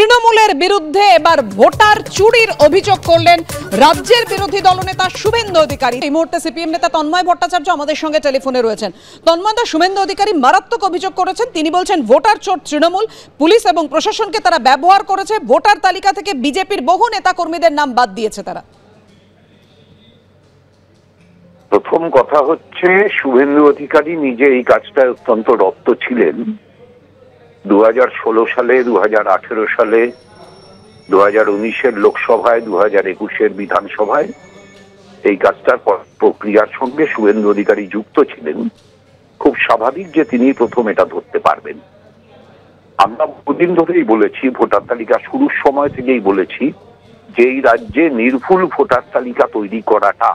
তৃণমূলের বিরুদ্ধে এবার ভোটার চুরির অভিযোগ করলেন রাজ্যের বিরোধী দলনেতা শুভেন্দু অধিকারী। এই মুহূর্তে সিপিএম নেতা তন্ময় ভট্টাচার্য আমাদের সঙ্গে টেলিফোনে রয়েছেন। তন্ময়দা, শুভেন্দু অধিকারী মারাত্মক অভিযোগ করেছেন। তিনি বলছেন ভোটার চোর তৃণমূল, পুলিশ এবং প্রশাসনকে তারা ব্যবহার করেছে। ভোটার তালিকা থেকে বিজেপির বহু নেতা কর্মীদের নাম বাদ দিয়েছে তারা। প্রথম কথা হচ্ছে, শুভেন্দু অধিকারী নিজে এই কাজটা অত্যন্ত রপ্ত ছিলেন। 2016 সালে, 2018 সালে, 2019-এর লোকসভায়, 2021-এর বিধানসভায় এই কাজটার প্রক্রিয়ার সঙ্গে শুভেন্দু অধিকারী যুক্ত ছিলেন। খুব স্বাভাবিক যে তিনি প্রথম এটা ধরতে পারবেন। আমরা বহুদিন ধরেই বলেছি, ভোটার তালিকা শুরুর সময় থেকেই বলেছি যে এই রাজ্যে নির্ভুল ভোটার তালিকা তৈরি করাটা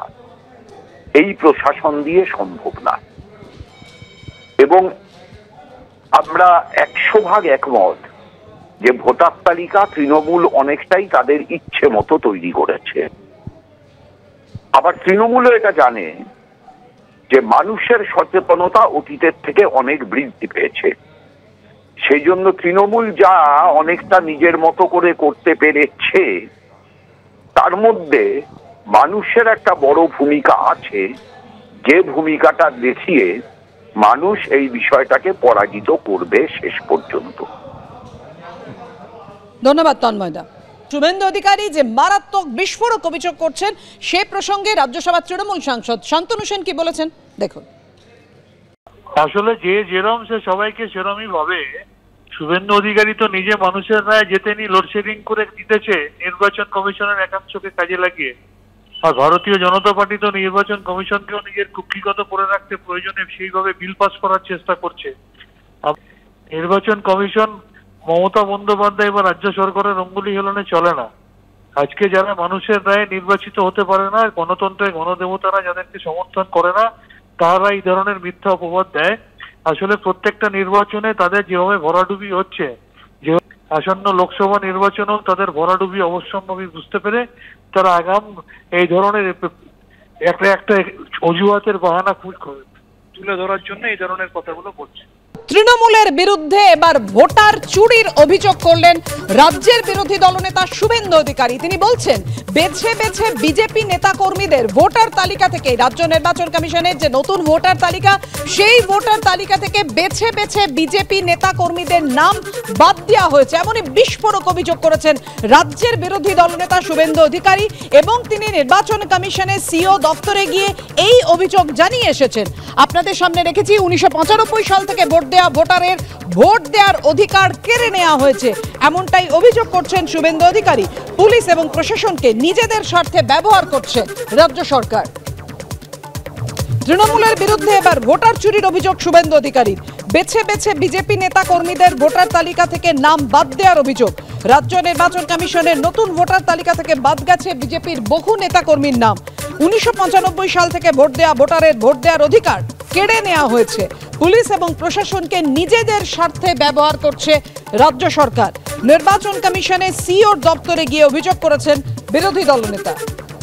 এই প্রশাসন দিয়ে সম্ভব না, এবং আমরা 100% একমত যে ভোটার তালিকা তৃণমূল অনেকটাই তাদের ইচ্ছে মতো তৈরি করেছে। আবার তৃণমূলও এটা জানে যে মানুষের সচেতনতা অতীতের থেকে অনেক বৃদ্ধি পেয়েছে। সেই জন্য তৃণমূল যা অনেকটা নিজের মতো করে করতে পেরেছে, তার মধ্যে মানুষের একটা বড় ভূমিকা আছে, যে ভূমিকাটা দেখিয়ে মানুষ এই বিষয়টাকে পরাজিত করবে শেষ পর্যন্ত। ধন্যবাদ তন্ময়দা। শুভেন্দু অধিকারী যে মারাত্মক বিস্ফোরক অভিযোগ করছেন সে প্রসঙ্গে রাজ্যসভার তৃণমূল সাংসদ শান্তনু সেন কি বলেছেন দেখুন। আসলে যে যেরম সে সবাইকে সেরমই ভাবে। শুভেন্দু অধিকারী তো নিজে মানুষের রায় জেতেনি, লোডশেডিং করে জিতেছে নির্বাচন কমিশনের একাংশকে কাজে লাগিয়ে। আর ভারতীয় জনতা পার্টি তো নির্বাচন কমিশনকেও নিজের কুক্ষিগত করে রাখতে প্রয়োজনে সেইভাবে বিল পাস করার চেষ্টা করছে। নির্বাচন কমিশন মমতা বন্দ্যোপাধ্যায় বা রাজ্য সরকারের অঙ্গুলি হেলনে চলে না। আজকে যারা মানুষের রায়ে নির্বাচিত হতে পারে না, গণতন্ত্রের গণদেবতারা যাদেরকে সমর্থন করে না, তারা এই ধরনের মিথ্যা অপবাদ দেয়। আসলে প্রত্যেকটা নির্বাচনে তাদের যেভাবে ভরাডুবি হচ্ছে, যে আসন্ন লোকসভা নির্বাচনেও তাদের ভরাডুবি অবশ্যম্ভাবী বুঝতে পেরে তারা আগাম এই ধরনের একটা অজুহাতের বাহানা তুলে ধরার জন্য এই ধরনের কথাগুলো বলছে। তৃণমূলের বিরুদ্ধে এবার ভোটার চুরির অভিযোগ করলেন রাজ্যের বিরোধী দলনেতা শুভেন্দু অধিকারী। তিনি বলছেন বেছে বেছে বিজেপি নেতা কর্মীদের ভোটার তালিকা থেকে, রাজ্য নির্বাচন কমিশনের যে নতুন ভোটার তালিকা, সেই ভোটার তালিকা থেকে বেছে বেছে বিজেপি নেতা কর্মীদের নাম বাদ দেওয়া হয়েছে। এমনই বিস্ফোরক অভিযোগ করেছেন রাজ্যের বিরোধী দলনেতা শুভেন্দু অধিকারী, এবং তিনি নির্বাচন কমিশনের সিও দপ্তরে গিয়ে এই অভিযোগ জানিয়ে এসেছেন। আপনাদের সামনে রেখেছি 1995 সাল থেকে ভোটারের ভোট দেওয়ার অধিকার কেড়ে নেওয়া হয়েছে, এমনটাই অভিযোগ করছেন শুভেন্দু অধিকারী। পুলিশ এবং প্রশাসনকে নিজেদের স্বার্থে ব্যবহার করছে রাজ্য সরকার। তৃণমূলের বিরুদ্ধে এবার ভোটার চুরির অভিযোগ শুভেন্দু অধিকারীর। বেছে বেছে বিজেপি নেতা কর্মীদের ভোটার তালিকা থেকে নাম বাদ দেওয়ার অভিযোগ। রাজ্য নির্বাচন কমিশনের নতুন ভোটার তালিকা থেকে বাদ গেছে বিজেপির বহু নেতা কর্মীর নাম। 1995 সাল থেকে ভোটারের ভোট দেওয়ার অধিকার কেড়ে নেওয়া হয়েছে। পুলিশ এবং প্রশাসনকে নিজেদের স্বার্থে ব্যবহার করছে রাজ্য সরকার। নির্বাচন কমিশনের সিও দপ্তরে গিয়ে অভিযোগ করেছেন বিরোধী দলনেতা।